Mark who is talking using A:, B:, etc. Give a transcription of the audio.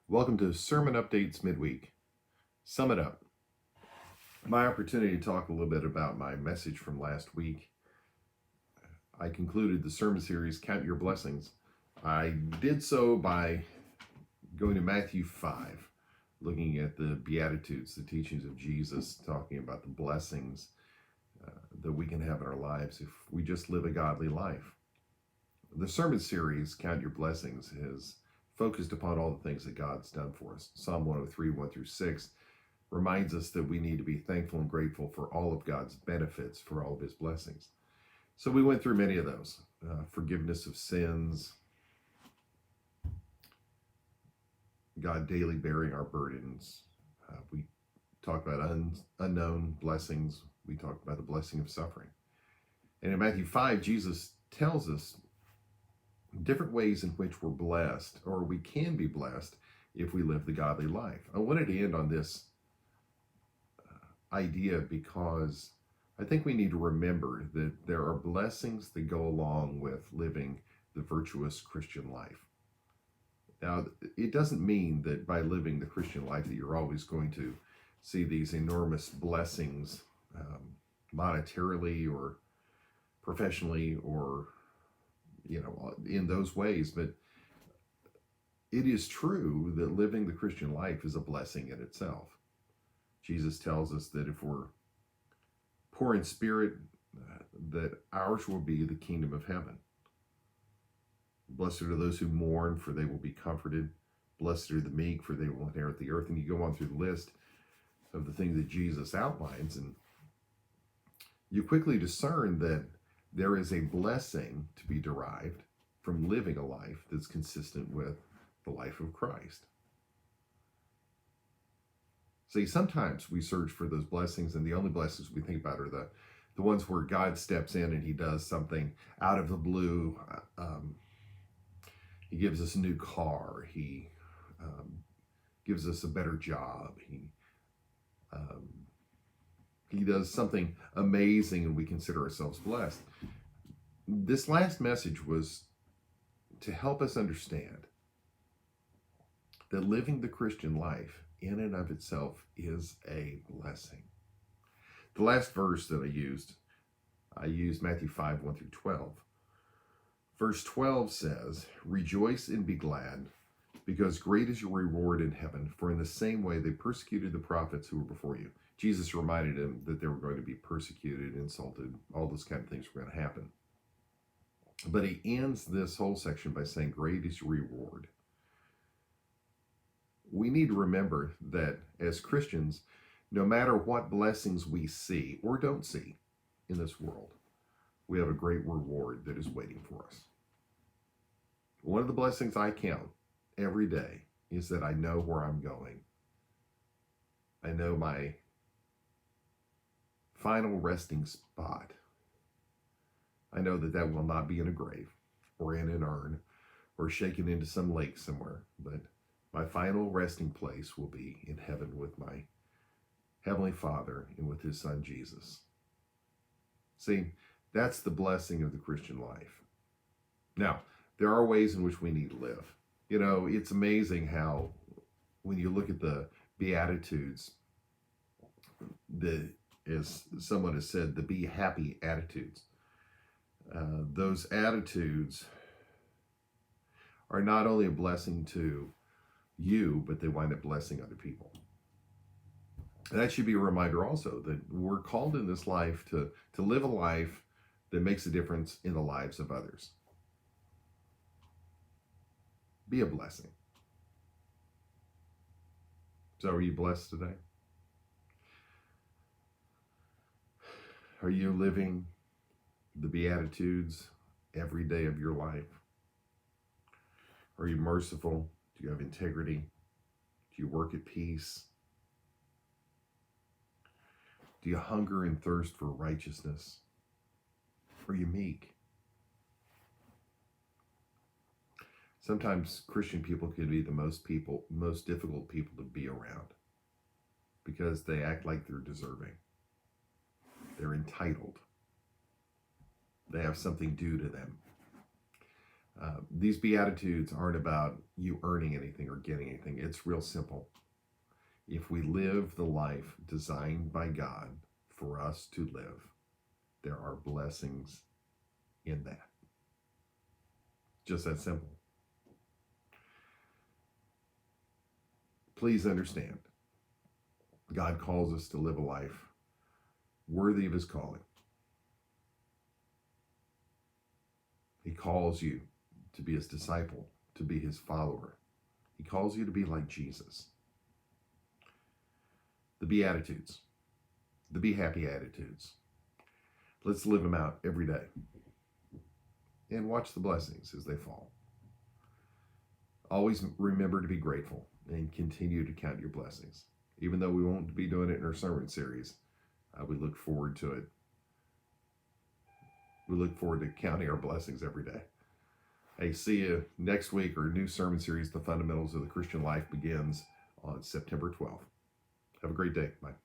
A: Welcome to Sermon Updates Midweek. Sum it up. My opportunity to talk a little bit about my message from last week. I concluded the sermon series, Count Your Blessings. I did so by going to Matthew 5, looking at the Beatitudes, the teachings of Jesus, talking about the blessings that we can have in our lives if we just live a godly life. The sermon series, Count Your Blessings, is focused upon all the things that God's done for us. Psalm 103, 1 through 6 reminds us that we need to be thankful and grateful for all of God's benefits, for all of his blessings. So we went through many of those. Forgiveness of sins, God daily bearing our burdens. We talked about unknown blessings. We talked about the blessing of suffering. And in Matthew 5, Jesus tells us different ways in which we're blessed, or we can be blessed if we live the godly life. I wanted to end on this idea because I think we need to remember that there are blessings that go along with living the virtuous Christian life. Now, it doesn't mean that by living the Christian life that you're always going to see these enormous blessings monetarily or professionally or in those ways, but it is true that living the Christian life is a blessing in itself. Jesus tells us that if we're poor in spirit, that ours will be the kingdom of heaven. Blessed are those who mourn, for they will be comforted. Blessed are the meek, for they will inherit the earth. And you go on through the list of the things that Jesus outlines, and you quickly discern that there is a blessing to be derived from living a life that's consistent with the life of Christ. See, sometimes we search for those blessings, and the only blessings we think about are the ones where God steps in and he does something out of the blue. He gives us a new car. He gives us a better job. He does something amazing and we consider ourselves blessed. This last message was to help us understand that living the Christian life in and of itself is a blessing. The last verse that I used Matthew 5, 1 through 12. Verse 12 says, "Rejoice and be glad, because great is your reward in heaven, for in the same way they persecuted the prophets who were before you." Jesus reminded them that they were going to be persecuted, insulted, all those kind of things were going to happen. But he ends this whole section by saying, great is your reward. We need to remember that as Christians, no matter what blessings we see or don't see in this world, we have a great reward that is waiting for us. One of the blessings I count every day is that I know where I'm going. I know my final resting spot. I know that that will not be in a grave or in an urn or shaken into some lake somewhere, but my final resting place will be in heaven with my Heavenly Father and with his Son Jesus. See, that's the blessing of the Christian life. Now, there are ways in which we need to live. It's amazing how when you look at the Beatitudes, as someone has said, the be happy attitudes. Those attitudes are not only a blessing to you, but they wind up blessing other people. And that should be a reminder also that we're called in this life to live a life that makes a difference in the lives of others. Be a blessing. So are you blessed today? Are you living the Beatitudes every day of your life? Are you merciful? Do you have integrity? Do you work at peace? Do you hunger and thirst for righteousness? Are you meek? Sometimes Christian people can be the most difficult people to be around because they act like they're deserving. They're entitled. They have something due to them. These Beatitudes aren't about you earning anything or getting anything. It's real simple. If we live the life designed by God for us to live, there are blessings in that. Just that simple. Please understand, God calls us to live a life worthy of his calling. He calls you to be his disciple, to be his follower. He calls you to be like Jesus. The Beatitudes, the Be Happy attitudes. Let's live them out every day and watch the blessings as they fall. Always remember to be grateful and continue to count your blessings. Even though we won't be doing it in our sermon series, we look forward to it. We look forward to counting our blessings every day. Hey, see you next week. Our new sermon series, The Fundamentals of the Christian Life, begins on September 12th. Have a great day. Bye.